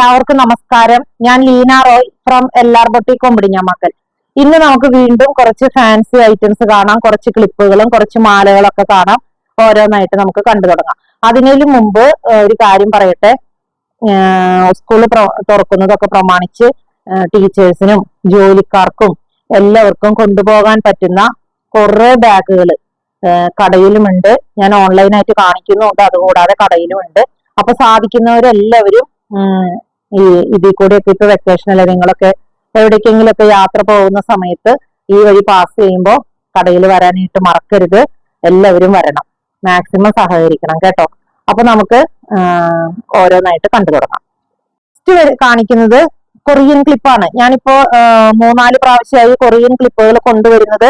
എല്ലാവർക്കും നമസ്കാരം. ഞാൻ Leena Roy from LR boutique Kombodinjamakkal. ഇന്ന് നമുക്ക് വീണ്ടും കുറച്ച് ഫാൻസി ഐറ്റംസ് കാണാം, കുറച്ച് ക്ലിപ്പുകളും കുറച്ച് മാലകളൊക്കെ കാണാം. ഓരോന്നായിട്ട് നമുക്ക് കണ്ടു തുടങ്ങാം. അതിനു മുമ്പ് ഒരു കാര്യം പറയട്ടെ. സ്കൂൾ തുറക്കുന്നതൊക്കെ പ്രമാണിച്ച് ടീച്ചേഴ്സിനും ജോലിക്കാർക്കും എല്ലാവർക്കും കൊണ്ടുപോകാൻ പറ്റുന്ന കുറെ ബാഗുകൾ കടയിലുമുണ്ട്. ഞാൻ ഓൺലൈനായിട്ട് കാണിക്കുന്നുണ്ട്, അതുകൂടാതെ കടയിലുമുണ്ട്. അപ്പൊ സാധിക്കുന്നവരെല്ലാവരും ഇതിൽ കൂടെയൊക്കെ ഇപ്പൊ വെക്കേഷനല്ലേ, നിങ്ങളൊക്കെ എവിടേക്കെങ്കിലൊക്കെ യാത്ര പോകുന്ന സമയത്ത് ഈ വഴി പാസ് ചെയ്യുമ്പോൾ കടയിൽ വരാനായിട്ട് മറക്കരുത്. എല്ലാവരും വരണം, മാക്സിമം സഹകരിക്കണം കേട്ടോ. അപ്പൊ നമുക്ക് ഓരോന്നായിട്ട് കണ്ടു തുടങ്ങാം. ഫസ്റ്റ് കാണിക്കുന്നത് കൊറിയൻ ക്ലിപ്പാണ്. ഞാനിപ്പോ 3-4 പ്രാവശ്യമായി കൊറിയൻ ക്ലിപ്പുകൾ കൊണ്ടുവരുന്നത്.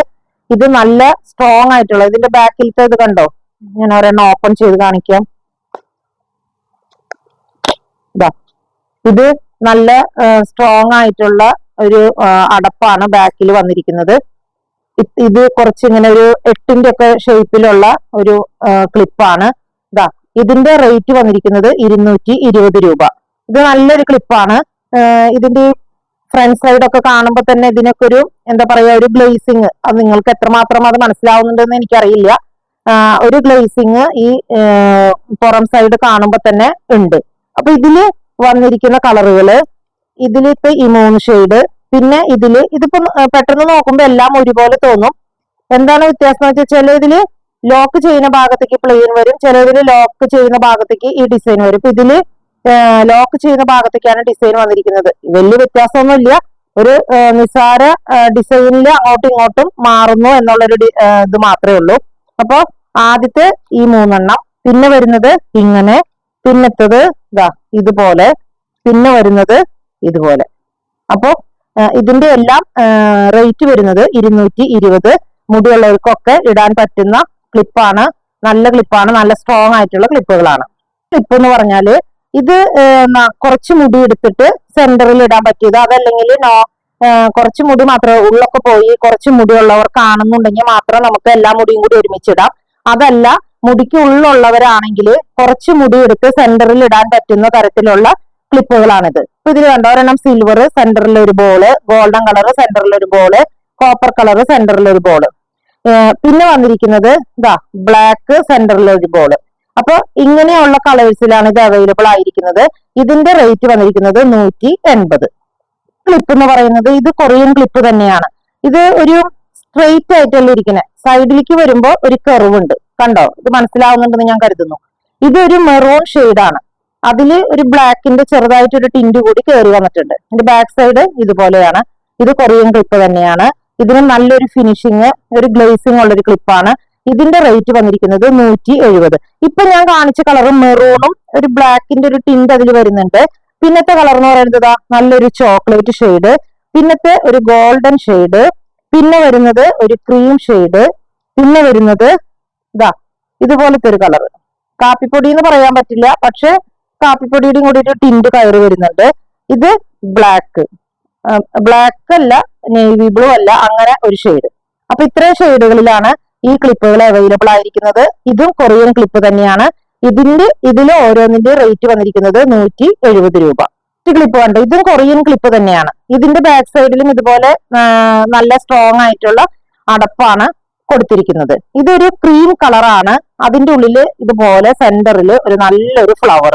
ഇത് നല്ല സ്ട്രോങ് ആയിട്ടുള്ള, ഇതിന്റെ ബാക്കിലത്തെ ഇത് കണ്ടോ, ഞാൻ ഒരെണ്ണം ഓപ്പൺ ചെയ്ത് കാണിക്കാം. ഇത് നല്ല സ്ട്രോങ് ആയിട്ടുള്ള ഒരു അടപ്പാണ് ബാക്കിൽ വന്നിരിക്കുന്നത്. ഇത് കുറച്ച് ഇങ്ങനെ ഒരു 8-ന്റെ ഒക്കെ ഷേപ്പിലുള്ള ഒരു ക്ലിപ്പാണ്. ഇതിന്റെ റേറ്റ് വന്നിരിക്കുന്നത് 220 രൂപ. ഇത് നല്ലൊരു ക്ലിപ്പാണ്. ഇതിന്റെ ഫ്രണ്ട് സൈഡ് ഒക്കെ കാണുമ്പോൾ തന്നെ ഇതിനൊക്കെ ഒരു എന്താ പറയാ, ഒരു ഗ്ലേസിങ്, അത് നിങ്ങൾക്ക് എത്രമാത്രം അത് മനസ്സിലാവുന്നുണ്ടെന്ന് എനിക്കറിയില്ല. ഒരു ഗ്ലേസിങ് ഈ പുറം സൈഡ് കാണുമ്പോൾ തന്നെ ഉണ്ട്. അപ്പൊ ഇതില് വന്നിരിക്കുന്ന കളറുകള്, ഇതിലിപ്പോ ഈ 3 ഷെയ്ഡ്, പിന്നെ ഇതിപ്പോ പെട്ടെന്ന് നോക്കുമ്പോ എല്ലാം ഒരുപോലെ തോന്നും. എന്താണ് വ്യത്യാസം എന്ന് വെച്ചാൽ ചിലതില് ലോക്ക് ചെയ്യുന്ന ഭാഗത്തേക്ക് പ്ലെയിൻ വരും, ചിലതില് ലോക്ക് ചെയ്യുന്ന ഭാഗത്തേക്ക് ഈ ഡിസൈൻ വരും. ഇപ്പൊ ഇതില് ലോക്ക് ചെയ്യുന്ന ഭാഗത്തേക്കാണ് ഡിസൈൻ വന്നിരിക്കുന്നത്. വലിയ വ്യത്യാസമൊന്നുമില്ല, ഒരു നിസ്സാര ഡിസൈനിൽ അങ്ങോട്ടും ഇങ്ങോട്ടും മാറുന്നു എന്നുള്ളൊരു ഇത് മാത്രമേ ഉള്ളൂ. അപ്പൊ ആദ്യത്തെ ഈ 3 എണ്ണം, പിന്നെ വരുന്നത് ഇങ്ങനെ, പിന്നത്തത് ഇതുപോലെ, പിന്നെ വരുന്നത് ഇതുപോലെ. അപ്പോ ഇതിന്റെ എല്ലാം റേറ്റ് വരുന്നത് 220. മുടിയുള്ളവർക്കൊക്കെ ഇടാൻ പറ്റുന്ന ക്ലിപ്പാണ്, നല്ല ക്ലിപ്പാണ്, നല്ല സ്ട്രോങ് ആയിട്ടുള്ള ക്ലിപ്പുകളാണ്. ക്ലിപ്പ് എന്ന് പറഞ്ഞാല് ഇത് കുറച്ച് മുടി എടുത്തിട്ട് സെന്ററിൽ ഇടാൻ പറ്റിയത്, അതല്ലെങ്കിൽ കുറച്ച് മുടി മാത്രമേ ഉള്ളൊക്കെ പോയി കുറച്ച് മുടിയുള്ളവർക്കാണെന്നുണ്ടെങ്കിൽ മാത്രം നമുക്ക് എല്ലാ മുടിയും കൂടി ഒരുമിച്ചിടാം. അതല്ല, മുടിക്ക് ഉള്ളുള്ളവരാണെങ്കിൽ കുറച്ച് മുടി എടുത്ത് സെന്ററിൽ ഇടാൻ പറ്റുന്ന തരത്തിലുള്ള ക്ലിപ്പുകളാണിത്. ഇപ്പൊ ഇതിൽ കണ്ടോ, ഒരെണ്ണം സിൽവർ, സെന്ററിൽ ഒരു ബോള്, ഗോൾഡൻ കളർ, സെന്ററിൽ ഒരു ബോള്, കോപ്പർ കളർ, സെന്ററിൽ ഒരു ബോള്. പിന്നെ വന്നിരിക്കുന്നത് ബ്ലാക്ക്, സെന്ററിൽ ഒരു ബോള്. അപ്പൊ ഇങ്ങനെയുള്ള കളേഴ്സിലാണ് ഇത് അവൈലബിൾ ആയിരിക്കുന്നത്. ഇതിന്റെ റേറ്റ് വന്നിരിക്കുന്നത് 180. ക്ലിപ്പ് എന്ന് പറയുന്നത് ഇത് കൊറിയൻ ക്ലിപ്പ് തന്നെയാണ്. ഇത് ഒരു സ്ട്രെയിറ്റ് ആയിട്ടല്ല ഇരിക്കുന്നത്, സൈഡിലേക്ക് വരുമ്പോ ഒരു കർവ് ഉണ്ട്, കണ്ടോ? ഇത് മനസ്സിലാവുന്നുണ്ടെന്ന് ഞാൻ കരുതുന്നു. ഇതൊരു മെറൂൺ ഷെയ്ഡാണ്, അതില് ഒരു ബ്ലാക്കിന്റെ ചെറുതായിട്ടൊരു ടിന്റ് കൂടി കയറി വന്നിട്ടുണ്ട്. ഇതിന്റെ ബാക്ക് സൈഡ് ഇതുപോലെയാണ്. ഇത് കൊറിയൻ ക്ലിപ്പ് തന്നെയാണ്. ഇതിന് നല്ലൊരു ഫിനിഷിങ്, ഒരു ഗ്ലേസിംഗ് ഉള്ള ഒരു ക്ലിപ്പാണ്. ഇതിന്റെ റേറ്റ് വന്നിരിക്കുന്നത് 170. ഇപ്പൊ ഞാൻ കാണിച്ച കളർ മെറൂണും ഒരു ബ്ലാക്കിന്റെ ഒരു ടിന്റ് അതിൽ വരുന്നുണ്ട്. പിന്നത്തെ കളർ എന്ന് പറയുന്നത് നല്ലൊരു ചോക്ലേറ്റ് ഷെയ്ഡ്, പിന്നത്തെ ഒരു ഗോൾഡൻ ഷെയ്ഡ്, പിന്നെ വരുന്നത് ഒരു ക്രീം ഷെയ്ഡ്, പിന്നെ വരുന്നത് ഇതുപോലത്തെ ഒരു കളർ. കാപ്പിപ്പൊടി എന്ന് പറയാൻ പറ്റില്ല, പക്ഷെ കാപ്പിപ്പൊടിയുടെയും കൂടി ഒരു ടിന്റ് കയറി വരുന്നുണ്ട്. ഇത് ബ്ലാക്ക് അല്ല, നേവി ബ്ലൂ അല്ല, അങ്ങനെ ഒരു ഷെയ്ഡ്. അപ്പൊ ഇത്രയും ഷെയ്ഡുകളിലാണ് ഈ ക്ലിപ്പുകൾ അവൈലബിൾ ആയിരിക്കുന്നത്. ഇതും കൊറിയൻ ക്ലിപ്പ് തന്നെയാണ്. ഇതില് ഓരോന്നിന്റെ റേറ്റ് വന്നിരിക്കുന്നത് 170 രൂപ. ക്ലിപ്പ് കണ്ടോ, ഇതും കൊറിയൻ ക്ലിപ്പ് തന്നെയാണ്. ഇതിന്റെ ബാക്ക് സൈഡിലും ഇതുപോലെ നല്ല സ്ട്രോങ് ആയിട്ടുള്ള അടപ്പാണ് കൊടുത്തിരിക്കുന്നത്. ഇതൊരു ക്രീം കളറാണ്. അതിന്റെ ഉള്ളില് ഇതുപോലെ സെന്ററിൽ ഒരു നല്ലൊരു ഫ്ലവർ,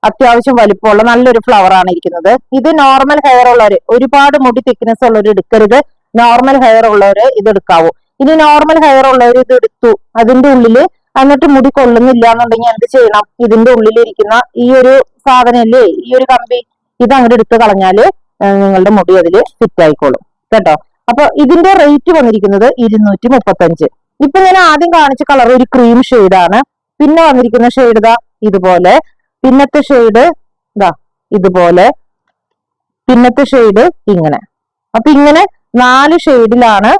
അത്യാവശ്യം വലിപ്പമുള്ള നല്ലൊരു ഫ്ലവർ ആണ് ഇരിക്കുന്നത്. ഇത് നോർമൽ ഹെയർ ഉള്ളവര്, ഒരുപാട് മുടി തിക്നെസ് ഉള്ളവർ എടുക്കരുത്. നോർമൽ ഹെയർ ഉള്ളവര് ഇത് എടുക്കാവൂ. ഇനി നോർമൽ ഹെയർ ഉള്ളവർ ഇത് എടുത്തു, അതിന്റെ ഉള്ളില് എന്നിട്ട് മുടി കൊള്ളുന്നില്ല എന്നുണ്ടെങ്കിൽ എന്ത് ചെയ്യണം? ഇതിന്റെ ഉള്ളിലിരിക്കുന്ന ഈ ഒരു സാധനല്ലേ, ഈ ഒരു കമ്പി, ഇത് അങ്ങോട്ട് എടുത്ത് കളഞ്ഞാല് നിങ്ങളുടെ മുടി അതില് ഫിറ്റ് ആയിക്കോളും കേട്ടോ. അപ്പൊ ഇതിന്റെ റേറ്റ് വന്നിരിക്കുന്നത് 235. ഇപ്പൊ ഞാൻ ആദ്യം കാണിച്ച കളർ ഒരു ക്രീം ഷെയ്ഡാണ്. പിന്നെ വന്നിരിക്കുന്ന ഷെയ്ഡ് ഇതുപോലെ, പിന്നത്തെ ഷെയ്ഡ് ഇതുപോലെ, പിന്നത്തെ ഷെയ്ഡ് ഇങ്ങനെ. അപ്പൊ ഇങ്ങനെ 4 ഷെയ്ഡിലാണ്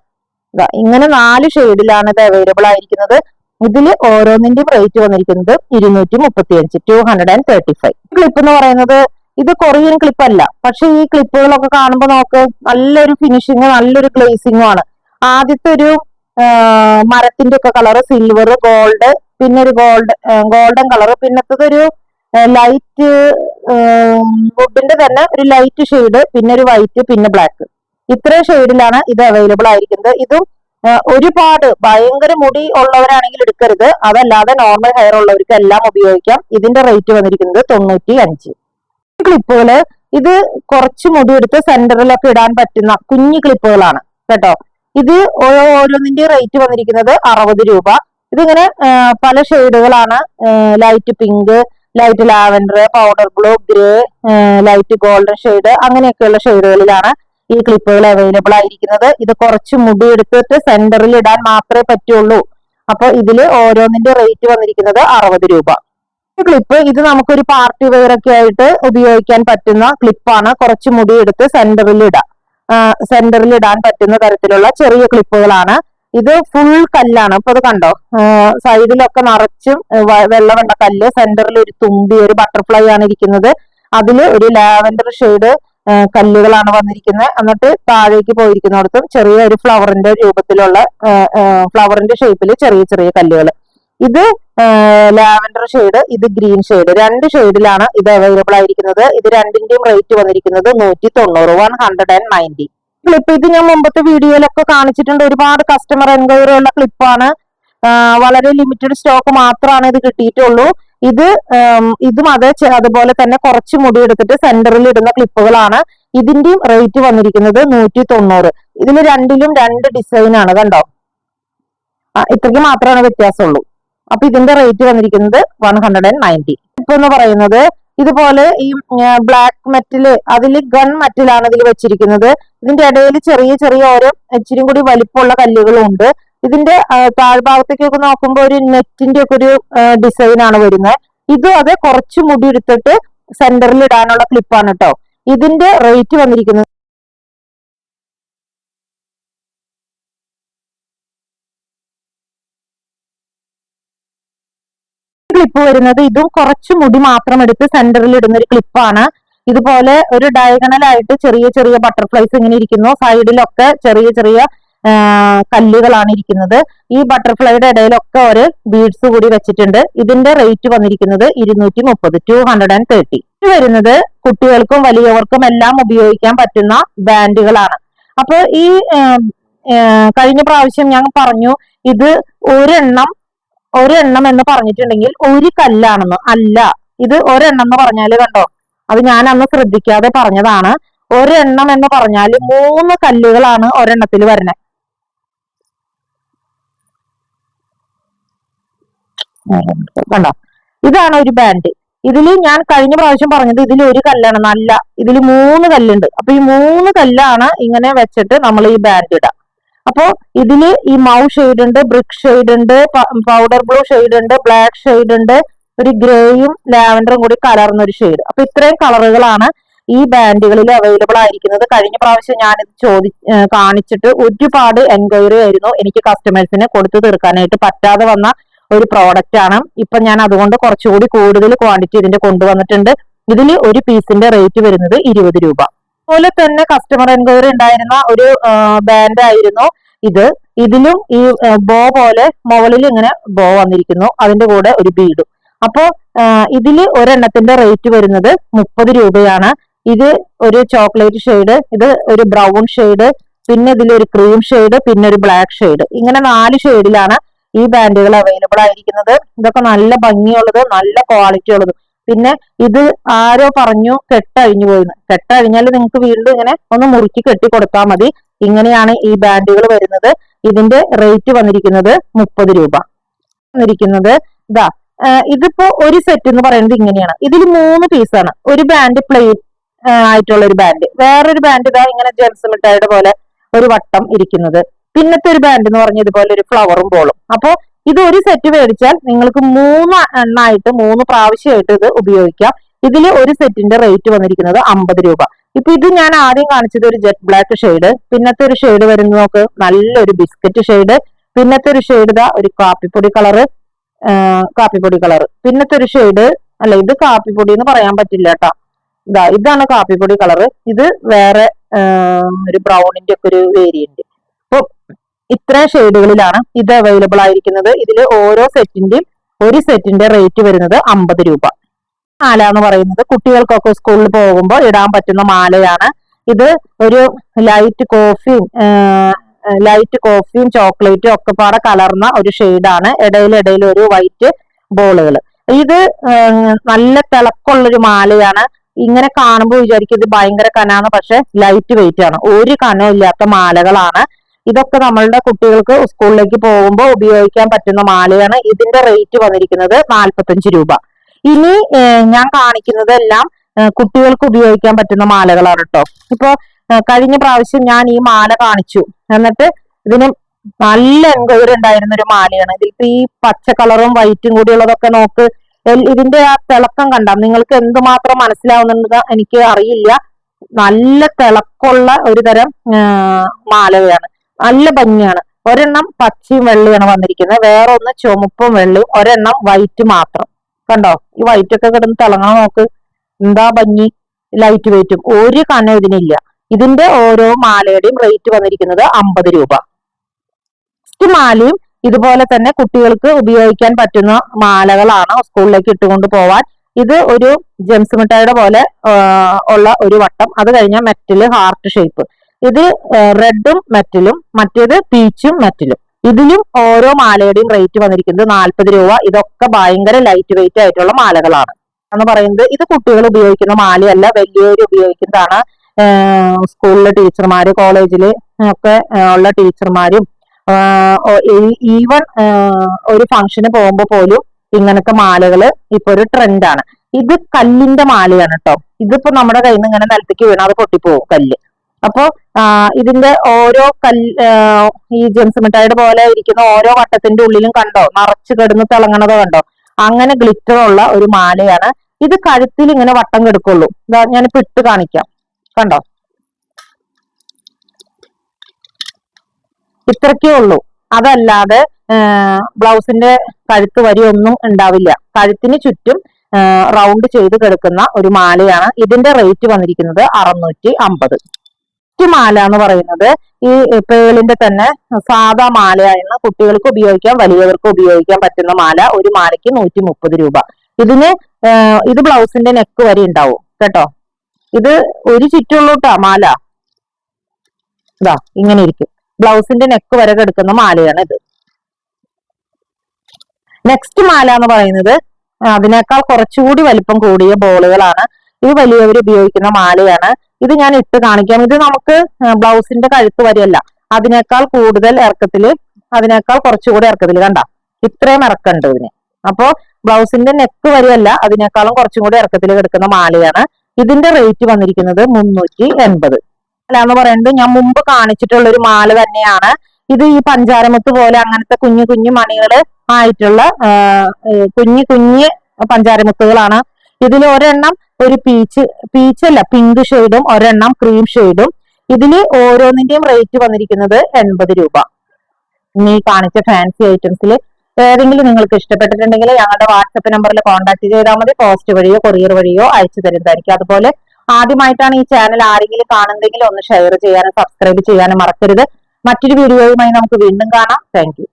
ഇത് അവൈലബിൾ ആയിരിക്കുന്നത്. ഇതിൽ ഓരോന്നിന്റെയും റേറ്റ് വന്നിരിക്കുന്നത് 235, 235. ക്ലിപ്പ് എന്ന് പറയുന്നത് ഇത് കൊറിയൻ ക്ലിപ്പ് അല്ല, പക്ഷെ ഈ ക്ലിപ്പുകളൊക്കെ കാണുമ്പോൾ നമുക്ക് നല്ലൊരു ഫിനിഷിങ്, നല്ലൊരു ഗ്ലേസിംഗും ആണ്. ആദ്യത്തെ ഒരു മരത്തിന്റെ ഒക്കെ കളർ സിൽവർ, ഗോൾഡ്, പിന്നെ ഒരു ഗോൾഡൻ കളർ, പിന്നത്തത് ഒരു ലൈറ്റ് വുഡിന്റെ തന്നെ ഒരു ലൈറ്റ് ഷെയ്ഡ്, പിന്നെ ഒരു വൈറ്റ്, പിന്നെ ബ്ലാക്ക്, ഇത്രയും ഷെയ്ഡിലാണ് ഇത് അവൈലബിൾ ആയിരിക്കുന്നത്. ഇതും ഒരുപാട് ഭയങ്കര മുടി ഉള്ളവരാണെങ്കിൽ എടുക്കരുത്, അതല്ലാതെ നോർമൽ ഹെയർ ഉള്ളവർക്ക് എല്ലാം ഉപയോഗിക്കാം. ഇതിന്റെ റേറ്റ് വന്നിരിക്കുന്നത് 95. ക്ലിപ്പുകള് ഇത് കുറച്ച് മുടി എടുത്ത് സെന്ററിലൊക്കെ ഇടാൻ പറ്റുന്ന കുഞ്ഞു ക്ലിപ്പുകളാണ് കേട്ടോ. ഇത് ഓരോന്നിന്റെ റേറ്റ് വന്നിരിക്കുന്നത് 60 രൂപ. ഇതിങ്ങനെ പല ഷെയ്ഡുകളാണ്, light pink, light lavender, powder blue, grey, light golden shade, അങ്ങനെയൊക്കെയുള്ള ഷെയ്ഡുകളിലാണ് ഈ ക്ലിപ്പുകൾ അവൈലബിൾ ആയിരിക്കുന്നത്. ഇത് കുറച്ച് മുടി എടുത്തിട്ട് സെന്ററിൽ ഇടാൻ മാത്രമേ പറ്റുള്ളൂ. അപ്പൊ ഇതില് ഓരോന്നിന്റെ റേറ്റ് വന്നിരിക്കുന്നത് 60 രൂപ. ക്ലിപ്പ് ഇത് നമുക്കൊരു പാർട്ടി വെയർ ഒക്കെ ആയിട്ട് ഉപയോഗിക്കാൻ പറ്റുന്ന ക്ലിപ്പാണ്. കുറച്ച് മുടി എടുത്ത് സെന്ററിൽ ഇടാൻ പറ്റുന്ന തരത്തിലുള്ള ചെറിയ ക്ലിപ്പുകളാണ്. ഇത് ഫുൾ കല്ലാണ്. ഇപ്പൊ ഇത് കണ്ടോ, സൈഡിലൊക്കെ നിറച്ചും വെള്ള കല്ല്, സെന്ററിൽ ഒരു തുമ്പി, ഒരു ബട്ടർഫ്ലൈ ആണ് ഇരിക്കുന്നത്. അതില് ഒരു ലാവൻഡർ ഷെയ്ഡ് കല്ലുകളാണ് വന്നിരിക്കുന്നത്. എന്നിട്ട് താഴേക്ക് പോയിരിക്കുന്നിടത്തും ചെറിയ ഒരു ഫ്ലവറിന്റെ രൂപത്തിലുള്ള ഫ്ലവറിന്റെ ഷേപ്പിൽ ചെറിയ ചെറിയ കല്ലുകൾ. ഇത് ലാവൻഡർ ഷെയ്ഡ്, ഇത് ഗ്രീൻ ഷെയ്ഡ്, രണ്ട് ഷെയ്ഡിലാണ് ഇത് അവൈലബിൾ ആയിരിക്കുന്നത്. ഇത് രണ്ടിന്റെയും റേറ്റ് വന്നിരിക്കുന്നത് 190, 190 ക്ലിപ്പ്. ഇത് ഞാൻ മുമ്പത്തെ വീഡിയോയിലൊക്കെ കാണിച്ചിട്ടുണ്ട്. ഒരുപാട് കസ്റ്റമർ എൻക്വയറി ഉള്ള ക്ലിപ്പാണ്. വളരെ ലിമിറ്റഡ് സ്റ്റോക്ക് മാത്രമാണ് ഇത് കിട്ടിയിട്ടുള്ളൂ. ഇതും അതുപോലെ തന്നെ കുറച്ച് മുടി എടുത്തിട്ട് സെന്ററിൽ ഇടുന്ന ക്ലിപ്പുകളാണ്. ഇതിന്റെയും റേറ്റ് വന്നിരിക്കുന്നത് 190. ഇതിൽ രണ്ടിലും രണ്ട് ഡിസൈൻ ആണ്, കണ്ടോ, ഇത്രയ്ക്ക് മാത്രമാണ് വ്യത്യാസമുള്ളൂ. അപ്പൊ ഇതിന്റെ റേറ്റ് വന്നിരിക്കുന്നത് 190. ഇപ്പൊ എന്ന് പറയുന്നത് ഇതുപോലെ ഈ ബ്ലാക്ക് മെറ്റല്, അതിൽ ഗൺ മെറ്റലാണ് ഇതിൽ വെച്ചിരിക്കുന്നത്. ഇതിന്റെ ഇടയിൽ ചെറിയ ചെറിയ ഓരോ ഇച്ചിരി കൂടി വലിപ്പമുള്ള കല്ലുകളും ഉണ്ട്. ഇതിന്റെ താഴ്ഭാഗത്തേക്കൊക്കെ നോക്കുമ്പോൾ ഒരു നെറ്റിന്റെ ഒക്കെ ഒരു ഡിസൈൻ ആണ് വരുന്നത്. ഇതും അതെ കുറച്ച് മുടി എടുത്തിട്ട് സെന്ററിൽ ഇടാനുള്ള ക്ലിപ്പാണ് കേട്ടോ. ഇതിന്റെ റേറ്റ് വന്നിരിക്കുന്നത് ക്ലിപ്പ് വരുന്നത് ഇതും കുറച്ച് മുടി മാത്രം എടുത്ത് സെന്ററിൽ ഇടുന്ന ഒരു ക്ലിപ്പാണ്. ഇതുപോലെ ഒരു ഡയഗണൽ ആയിട്ട് ചെറിയ ചെറിയ ബട്ടർഫ്ലൈസ് ഇങ്ങനെ ഇരിക്കുന്നു. സൈഡിലൊക്കെ ചെറിയ ചെറിയ കല്ലുകളാണ് ഇരിക്കുന്നത്. ഈ ബട്ടർഫ്ലൈയുടെ ഇടയിലൊക്കെ ഒരു ബീഡ്സ് കൂടി വെച്ചിട്ടുണ്ട്. ഇതിന്റെ റേറ്റ് വന്നിരിക്കുന്നത് 230, 230. ഇത് വരുന്നത് കുട്ടികൾക്കും വലിയവർക്കും എല്ലാം ഉപയോഗിക്കാൻ പറ്റുന്ന ബാൻഡുകളാണ്. അപ്പൊ ഈ കഴിഞ്ഞ പ്രാവശ്യം ഞാൻ പറഞ്ഞു ഇത് ഒരെണ്ണം എന്ന് പറഞ്ഞിട്ടുണ്ടെങ്കിൽ ഒരു കല്ലാണെന്ന്. അല്ല, ഇത് ഒരെണ്ണം എന്ന് പറഞ്ഞാല് കണ്ടോ, അത് ഞാൻ അന്ന് ശ്രദ്ധിക്കാതെ പറഞ്ഞതാണ്. ഒരെണ്ണം എന്ന് പറഞ്ഞാല് 3 കല്ലുകളാണ് ഒരെണ്ണത്തിൽ വരുന്നത്. കണ്ടോ, ഇതാണ് ഒരു ബാൻഡ്. ഇതില് ഞാൻ കഴിഞ്ഞ പ്രാവശ്യം പറഞ്ഞത് ഇതിൽ ഒരു കല്ലാണ്, നല്ല ഇതിൽ 3 കല്ലുണ്ട്. അപ്പൊ ഈ 3 കല്ലാണ് ഇങ്ങനെ വെച്ചിട്ട് നമ്മൾ ഈ ബാൻഡ് ഇടാം. അപ്പോ ഇതില് ഈ മൗ ഷെയ്ഡ് ഉണ്ട്, ബ്രിക്ക് ഷെയ്ഡ് ഉണ്ട്, പൗഡർ ബ്ലൂ ഷെയ്ഡ് ഉണ്ട്, ബ്ലാക്ക് ഷെയ്ഡ് ഉണ്ട്, ഒരു ഗ്രേയും ലാവൻഡറും കൂടി കലർന്ന ഒരു ഷെയ്ഡ്. അപ്പൊ ഇത്രയും കളറുകളാണ് ഈ ബാൻഡുകളിൽ അവൈലബിൾ ആയിരിക്കുന്നത്. കഴിഞ്ഞ പ്രാവശ്യം ഞാനിത് കാണിച്ചിട്ട് ഒരുപാട് എൻക്വയറി ആയിരുന്നു. എനിക്ക് കസ്റ്റമേഴ്സിന് കൊടുത്തു തീർക്കാനായിട്ട് പറ്റാതെ വന്ന ഒരു പ്രോഡക്റ്റ് ആണ്. ഇപ്പൊ ഞാൻ അതുകൊണ്ട് കുറച്ചുകൂടി കൂടുതൽ ക്വാണ്ടിറ്റി ഇതിന്റെ കൊണ്ടുവന്നിട്ടുണ്ട്. ഇതിൽ ഒരു പീസിന്റെ റേറ്റ് വരുന്നത് 20 രൂപ. അതുപോലെ തന്നെ കസ്റ്റമർ എൻക്വയറി ഉണ്ടായിരുന്ന ഒരു ബാൻഡ് ആയിരുന്നു ഇത്. ഇതിലും ഈ ബോ പോലെ മുകളിൽ ഇങ്ങനെ ബോ വന്നിരിക്കുന്നു, അതിന്റെ കൂടെ ഒരു ബീഡും. അപ്പോ ഇതില് ഒരെണ്ണത്തിന്റെ റേറ്റ് വരുന്നത് 30 രൂപയാണ്. ഇത് ഒരു ചോക്ലേറ്റ് ഷെയ്ഡ്, ഇത് ഒരു ബ്രൗൺ ഷെയ്ഡ്, പിന്നെ ഇതിലൊരു ക്രീം ഷെയ്ഡ്, പിന്നെ ഒരു ബ്ലാക്ക് ഷെയ്ഡ്. ഇങ്ങനെ 4 ഷെയ്ഡിലാണ് ഈ ബാൻഡുകൾ അവൈലബിൾ ആയിരിക്കുന്നത്. ഇതൊക്കെ നല്ല ഭംഗിയുള്ളത്, നല്ല ക്വാളിറ്റി ഉള്ളത്. പിന്നെ ഇത് ആരോ പറഞ്ഞു കെട്ടഴിഞ്ഞു പോയിന്ന്. കെട്ടഴിഞ്ഞാൽ നിങ്ങൾക്ക് വീണ്ടും ഇങ്ങനെ ഒന്ന് മുറുക്കി കെട്ടി കൊടുത്താൽ മതി. ഇങ്ങനെയാണ് ഈ ബാൻഡുകൾ വരുന്നത്. ഇതിന്റെ റേറ്റ് വന്നിരിക്കുന്നത് 30 രൂപ. വന്നിരിക്കുന്നത് ഇതാ, ഇതിപ്പോ ഒരു സെറ്റ് എന്ന് പറയുന്നത് ഇങ്ങനെയാണ്. ഇതിൽ 3 പീസാണ്. ഒരു ബാൻഡ് പ്ലെയിൻ ആയിട്ടുള്ള ഒരു ബാൻഡ്, വേറൊരു ബാൻഡ് ഇതാ ഇങ്ങനെ ജെംസ് മിഠായിയുടെ പോലെ ഒരു വട്ടം ഇരിക്കുന്നത്, പിന്നത്തെ ഒരു ബാൻഡ് എന്ന് പറഞ്ഞ ഇതുപോലെ ഒരു ഫ്ലവറും ബോളും. അപ്പോ ഇത് ഒരു സെറ്റ് മേടിച്ചാൽ നിങ്ങൾക്ക് 3 എണ്ണമായിട്ട് 3 പ്രാവശ്യമായിട്ട് ഇത് ഉപയോഗിക്കാം. ഇതിൽ ഒരു സെറ്റിന്റെ റേറ്റ് വന്നിരിക്കുന്നത് 50 രൂപ. ഇപ്പൊ ഇത് ഞാൻ ആദ്യം കാണിച്ചത് ഒരു ജെറ്റ് ബ്ലാക്ക് ഷെയ്ഡ്, പിന്നത്തെ ഒരു ഷെയ്ഡ് വരുന്നത് നോക്ക് നല്ലൊരു ബിസ്ക്കറ്റ് ഷെയ്ഡ്, പിന്നത്തെ ഒരു ഷെയ്ഡ് ഇതാ ഒരു കാപ്പിപ്പൊടി കളറ്, പിന്നത്തെ ഒരു ഷെയ്ഡ് അല്ല, ഇത് കാപ്പിപ്പൊടി എന്ന് പറയാൻ പറ്റില്ല കേട്ടോ, ഇതാണ് കാപ്പിപ്പൊടി കളറ്. ഇത് വേറെ ഒരു ബ്രൗണിന്റെ ഒക്കെ ഒരു വേരിയന്റ്. അപ്പൊ ഇത്ര ഷെയ്ഡുകളിലാണ് ഇത് അവൈലബിൾ ആയിരിക്കുന്നത്. ഇതിൽ ഓരോ സെറ്റിന്റെയും ഒരു സെറ്റിന്റെ റേറ്റ് വരുന്നത് 50 രൂപ. മാല എന്ന് പറയുന്നത് കുട്ടികൾക്കൊക്കെ സ്കൂളിൽ പോകുമ്പോൾ ഇടാൻ പറ്റുന്ന മാലയാണ്. ഇത് ഒരു ലൈറ്റ് കോഫിയും ചോക്ലേറ്റും ഒക്കെ പാടെ കലർന്ന ഒരു ഷെയ്ഡാണ്. ഇടയിൽ ഒരു വൈറ്റ് ബോളുകൾ. ഇത് നല്ല തിളക്കമുള്ളൊരു മാലയാണ്. ഇങ്ങനെ കാണുമ്പോൾ വിചാരിക്കും ഇത് ഭയങ്കര കനാണ്, പക്ഷെ ലൈറ്റ് വെയിറ്റ് ആണ്. ഒരു കനവും ഇല്ലാത്ത മാലകളാണ്. ഇതൊക്കെ നമ്മളുടെ കുട്ടികൾക്ക് സ്കൂളിലേക്ക് പോകുമ്പോൾ ഉപയോഗിക്കാൻ പറ്റുന്ന മാലയാണ്. ഇതിന്റെ റേറ്റ് വന്നിരിക്കുന്നത് 45 രൂപ. ഇനി ഞാൻ കാണിക്കുന്നതെല്ലാം കുട്ടികൾക്ക് ഉപയോഗിക്കാൻ പറ്റുന്ന മാലകളാണ് കേട്ടോ. ഇപ്പൊ കഴിഞ്ഞ പ്രാവശ്യം ഞാൻ ഈ മാല കാണിച്ചു, എന്നിട്ട് ഇതിന് നല്ല എൻക്വയറി ഉണ്ടായിരുന്ന ഒരു മാലയാണ്. ഇതിൽ ഈ പച്ച കളറും വൈറ്റും കൂടി ഉള്ളതൊക്കെ നോക്ക്. ഇതിന്റെ ആ തിളക്കം കണ്ടാം നിങ്ങൾക്ക് എന്തുമാത്രം മനസ്സിലാവുന്നത് എനിക്ക് അറിയില്ല. നല്ല തിളക്കമുള്ള ഒരു തരം മാലയാണ്. നല്ല ഭംഗിയാണ്. ഒരെണ്ണം പച്ചയും വെള്ളയാണ് വന്നിരിക്കുന്നത്, വേറെ ഒന്ന് ചുമപ്പും വെള്ളയും, ഒരെണ്ണം വൈറ്റ് മാത്രം. കണ്ടോ, ഈ വൈറ്റ് ഒക്കെ കിടന്ന് തിളങ്ങണം നോക്ക്, എന്താ ഭംഗി. ലൈറ്റ് വെയിറ്റും, ഒരു കനം ഇതിനില്ല. ഇതിന്റെ ഓരോ മാലയുടെയും റേറ്റ് വന്നിരിക്കുന്നത് 50 രൂപ. മാലയും ഇതുപോലെ തന്നെ കുട്ടികൾക്ക് ഉപയോഗിക്കാൻ പറ്റുന്ന മാലകളാണ് സ്കൂളിലേക്ക് ഇട്ടുകൊണ്ട് പോവാൻ. ഇത് ഒരു ജെംസ് മിഠായിയുടെ പോലെ ഉള്ള ഒരു വട്ടം, അത് കഴിഞ്ഞാൽ മെറ്റല് ഹാർട്ട് ഷേപ്പ്. ഇത് റെഡും മെറ്റലും, മറ്റേത് പീച്ചും മെറ്റലും. ഇതിലും ഓരോ മാലയുടെയും റേറ്റ് വന്നിരിക്കുന്നത് 40 രൂപ. ഇതൊക്കെ ഭയങ്കര ലൈറ്റ് വെയിറ്റ് ആയിട്ടുള്ള മാലകളാണ് എന്ന് പറയുന്നത്. ഇത് കുട്ടികൾ ഉപയോഗിക്കുന്ന മാലയല്ല, വലിയവർ ഉപയോഗിക്കുന്നതാണ്. സ്കൂളിലെ ടീച്ചർമാര്, കോളേജില് ഒക്കെ ഉള്ള ടീച്ചർമാരും ഈവൻ ഒരു ഫംഗ്ഷന് പോകുമ്പോൾ പോലും ഇങ്ങനത്തെ മാലകള് ഇപ്പൊ ഒരു ട്രെൻഡാണ്. ഇത് കല്ലിന്റെ മാലയാണ് കേട്ടോ. ഇതിപ്പോ നമ്മുടെ കയ്യിൽ നിന്ന് ഇങ്ങനെ നിലത്തേക്ക് വീണാൽ അത് പൊട്ടിപ്പോവും കല്ല്. അപ്പോ ഇതിന്റെ ഓരോ ഈ ജെംസ് മിഠായിയുടെ പോലെ ഇരിക്കുന്ന ഓരോ വട്ടത്തിന്റെ ഉള്ളിലും കണ്ടോ നിറച്ച് കിടന്ന് തിളങ്ങണതോ കണ്ടോ, അങ്ങനെ ഗ്ലിറ്റർ ഉള്ള ഒരു മാലയാണ്. ഇത് കഴുത്തിൽ ഇങ്ങനെ വട്ടം കെടുക്കുള്ളൂ. ഞാനിപ്പോ ഇട്ട് കാണിക്കാം, കണ്ടോ, ഇത്രക്കേ ഉള്ളൂ. അതല്ലാതെ ബ്ലൗസിന്റെ കഴുത്ത് വരി ഒന്നും ഉണ്ടാവില്ല. കഴുത്തിന് ചുറ്റും റൗണ്ട് ചെയ്ത് കിടക്കുന്ന ഒരു മാലയാണ്. ഇതിന്റെ റേറ്റ് വന്നിരിക്കുന്നത് 650. മാല എന്ന് പറയുന്നത് ഈ പേളിന്റെ തന്നെ സാധാ മാലയാണ്. കുട്ടികൾക്ക് ഉപയോഗിക്കാം, വലിയവർക്ക് ഉപയോഗിക്കാൻ പറ്റുന്ന മാല. ഒരു മാലയ്ക്ക് 130 രൂപ. ഇത് ബ്ലൗസിന്റെ നെക്ക് വരെ ഉണ്ടാവും കേട്ടോ. ഇത് ഒരു ചുറ്റുള്ളൂ കേട്ടോ മാല. ഇതാ ഇങ്ങനെ ഇരിക്കും. ബ്ലൗസിന്റെ നെക്ക് വരെ കിടക്കുന്ന മാലയാണ് ഇത്. നെക്സ്റ്റ് മാല എന്ന് പറയുന്നത് അതിനേക്കാൾ കുറച്ചുകൂടി വലിപ്പം കൂടിയ ബോളുകളാണ്. ഇത് വലിയവർ ഉപയോഗിക്കുന്ന മാലയാണ്. ഇത് ഞാൻ ഇട്ട് കാണിക്കാം. ഇത് നമുക്ക് ബ്ലൗസിന്റെ കഴുത്ത് വരെയല്ല, അതിനേക്കാൾ കൂടുതൽ ഇറക്കത്തില്, അതിനേക്കാൾ കുറച്ചുകൂടി ഇറക്കത്തില്, കണ്ട ഇത്രയും ഇറക്കുണ്ട് ഇതിന്. അപ്പോ ബ്ലൗസിന്റെ നെക്ക് വരെയല്ല, അതിനേക്കാളും കുറച്ചും കൂടി ഇറക്കത്തിൽ കിടക്കുന്ന മാലയാണ്. ഇതിന്റെ റേറ്റ് വന്നിരിക്കുന്നത് 380. മാല എന്ന് പറയുന്നത് ഞാൻ മുമ്പ് കാണിച്ചിട്ടുള്ള ഒരു മാല തന്നെയാണ്. ഇത് ഈ പഞ്ചാരമുത്ത് പോലെ അങ്ങനത്തെ കുഞ്ഞു കുഞ്ഞു മണികള് ആയിട്ടുള്ള കുഞ്ഞു പഞ്ചാരമുത്തുകളാണ്. ഇതിൽ ഒരെണ്ണം ഒരു പീച്ചല്ല പിങ്ക് ഷെയ്ഡും ഒരെണ്ണം ക്രീം ഷെയ്ഡും. ഇതില് ഓരോന്നിന്റെയും റേറ്റ് വന്നിരിക്കുന്നത് 80 രൂപ. ഈ കാണിച്ച ഫാൻസി ഐറ്റംസിൽ ഏതെങ്കിലും നിങ്ങൾക്ക് ഇഷ്ടപ്പെട്ടിട്ടുണ്ടെങ്കിൽ ഞങ്ങളുടെ വാട്സപ്പ് നമ്പറിൽ കോൺടാക്ട് ചെയ്താൽ മതി. പോസ്റ്റ് വഴിയോ കൊറിയർ വഴിയോ അയച്ചു തരുന്നതായിരിക്കും. അതുപോലെ ആദ്യമായിട്ടാണ് ഈ ചാനൽ ആരെങ്കിലും കാണുന്നെങ്കിൽ ഒന്ന് ഷെയർ ചെയ്യാനും സബ്സ്ക്രൈബ് ചെയ്യാനും മറക്കരുത്. മറ്റൊരു വീഡിയോയുമായി നമുക്ക് വീണ്ടും കാണാം. Thank you.